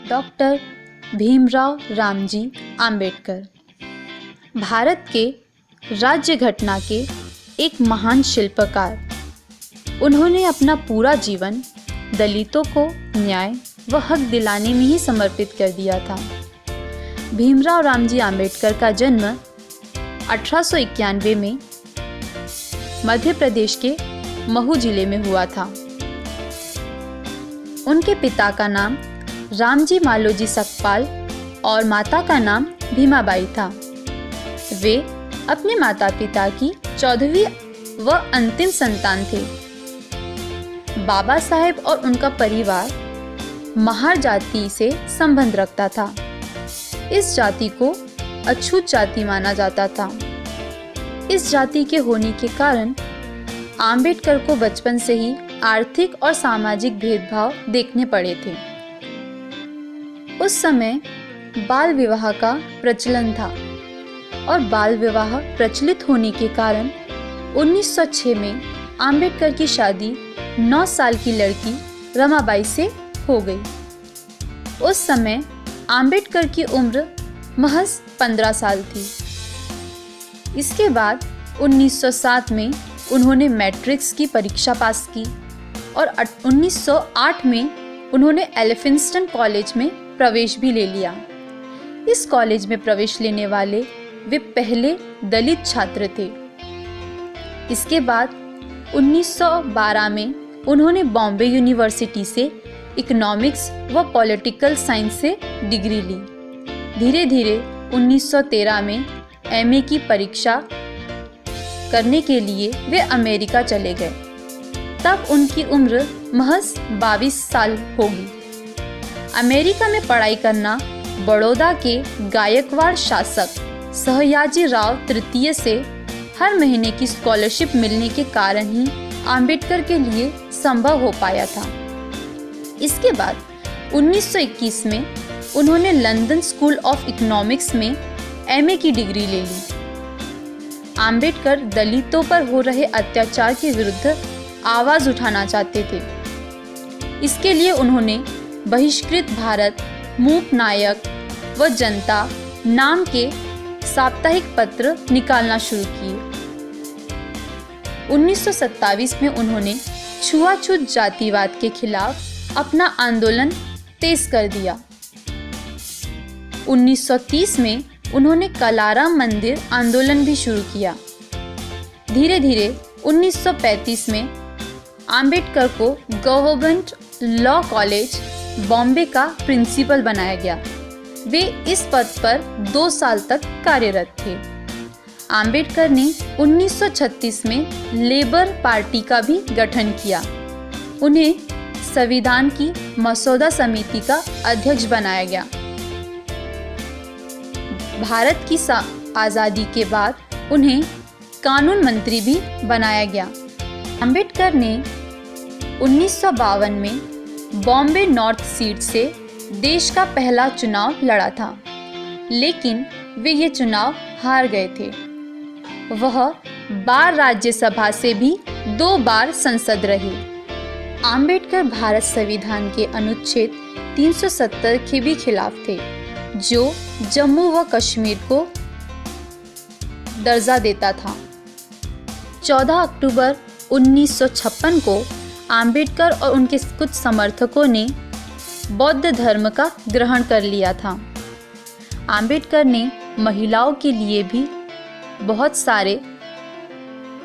Doctor Bhimrao Ramji Ambedkar Bharat के राज्य घटना के एक महान शिल्पकार। उन्होंने अपना पूरा जीवन दलितों को न्याय व हक दिलाने में ही समर्पित कर दिया था। भीमराव रामजी आम्बेडकर का जन्म 1891 में मध्य प्रदेश के महू जिले में हुआ था। उनके पिता का नाम रामजी मालोजी सकपाल और माता का नाम भीमाबाई था। वे अपने माता पिता की 14वीं व अंतिम संतान थे। बाबा साहेब और उनका परिवार महार जाति से संबंध रखता था। इस जाति को अछूत जाति माना जाता था। इस जाति के होने के कारण आम्बेडकर को बचपन से ही आर्थिक और सामाजिक भेदभाव देखने पड़े थे। उस समय बाल विवाह का प्रचलन था और बाल विवाह प्रचलित होने के कारण 1906 में आम्बेडकर की शादी 9 साल की लड़की रमाबाई से हो गई। उस समय आम्बेडकर की उम्र महज 15 साल थी। इसके बाद 1907 में उन्होंने मैट्रिक्स की परीक्षा पास की और 1908 में उन्होंने एल्फिंस्टन कॉलेज में प्रवेश भी ले लिया। इस कॉलेज में प्रवेश लेने वाले वे पहले दलित छात्र थे। इसके बाद 1912 में उन्होंने बॉम्बे यूनिवर्सिटी से इकोनॉमिक्स व पॉलिटिकल साइंस से डिग्री ली। धीरे धीरे 1913 में एमए की परीक्षा करने के लिए वे अमेरिका चले गए। तब उनकी उम्र महज 22 साल होगी। अमेरिका में पढ़ाई करना बड़ौदा के गायकवाड़ शासक सयाजी राव तृतीय से हर महीने की स्कॉलरशिप मिलने के कारण ही आम्बेडकर के लिए संभव हो पाया था। इसके बाद 1921 में उन्होंने लंदन स्कूल ऑफ इकोनॉमिक्स में एमए की डिग्री ले ली। आम्बेडकर दलितों पर हो रहे अत्याचार के विरुद्ध आवाज उठाना चाहते थे। इसके लिए उन्होंने बहिष्कृत भारत, मूक नायक व जनता नाम के साप्ताहिक पत्र निकालना शुरू किए। 1927 में उन्होंने छुआछूत जातिवाद के खिलाफ अपना आंदोलन तेज कर दिया। 1930 में उन्होंने कलाराम मंदिर आंदोलन भी शुरू किया। धीरे धीरे 1935 में आम्बेडकर को गवर्नमेंट लॉ कॉलेज बॉम्बे का प्रिंसिपल बनाया गया। वे इस पद पर 2 साल तक कार्यरत थे। आम्बेडकर ने 1936 में लेबर पार्टी का भी गठन किया। उन्हें संविधान की मसौदा समिति का अध्यक्ष बनाया गया। भारत की आज़ादी के बाद उन्हें कानून मंत्री भी बनाया गया। आम्बेडकर ने 1952 में बॉम्बे नॉर्थ सीट से देश का पहला चुनाव लड़ा था, लेकिन वे ये चुनाव हार गए थे। वह बार राज्यसभा से भी 2 बार संसद रहे। आम्बेडकर भारत संविधान के अनुच्छेद 370 के भी खिलाफ थे, जो जम्मू व कश्मीर को दर्जा देता था। 14 अक्टूबर 1956 को आम्बेडकर और उनके कुछ समर्थकों ने बौद्ध धर्म का ग्रहण कर लिया था। आम्बेडकर ने महिलाओं के लिए भी बहुत सारे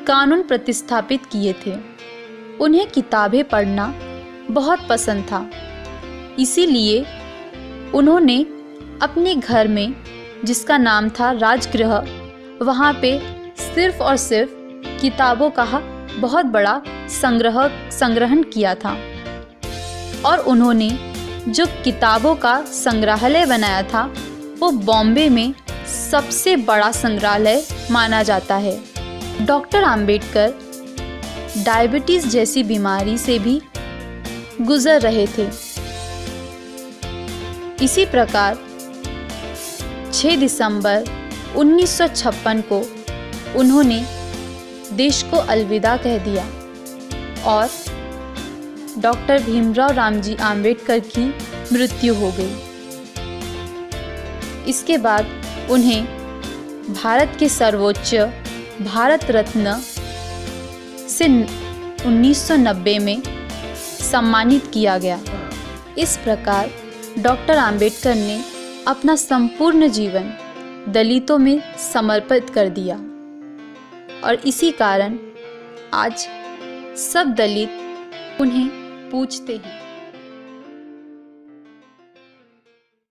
कानून प्रतिस्थापित किए थे। उन्हें किताबें पढ़ना बहुत पसंद था, इसीलिए उन्होंने अपने घर में, जिसका नाम था राजगृह, वहाँ पे सिर्फ और सिर्फ किताबों का बहुत बड़ा संग्रहण किया था। और उन्होंने जो किताबों का संग्रहालय बनाया था वो बॉम्बे में सबसे बड़ा संग्रहालय माना जाता है। डॉक्टर आम्बेडकर डायबिटीज़ जैसी बीमारी से भी गुजर रहे थे। इसी प्रकार 6 दिसंबर 1956 को उन्होंने देश को अलविदा कह दिया और डॉक्टर भीमराव रामजी आम्बेडकर की मृत्यु हो गई। इसके बाद उन्हें भारत के सर्वोच्च भारत रत्न से 1990 में सम्मानित किया गया। इस प्रकार डॉक्टर आम्बेडकर ने अपना संपूर्ण जीवन दलितों में समर्पित कर दिया और इसी कारण आज सब दलित उन्हें पूजते हैं।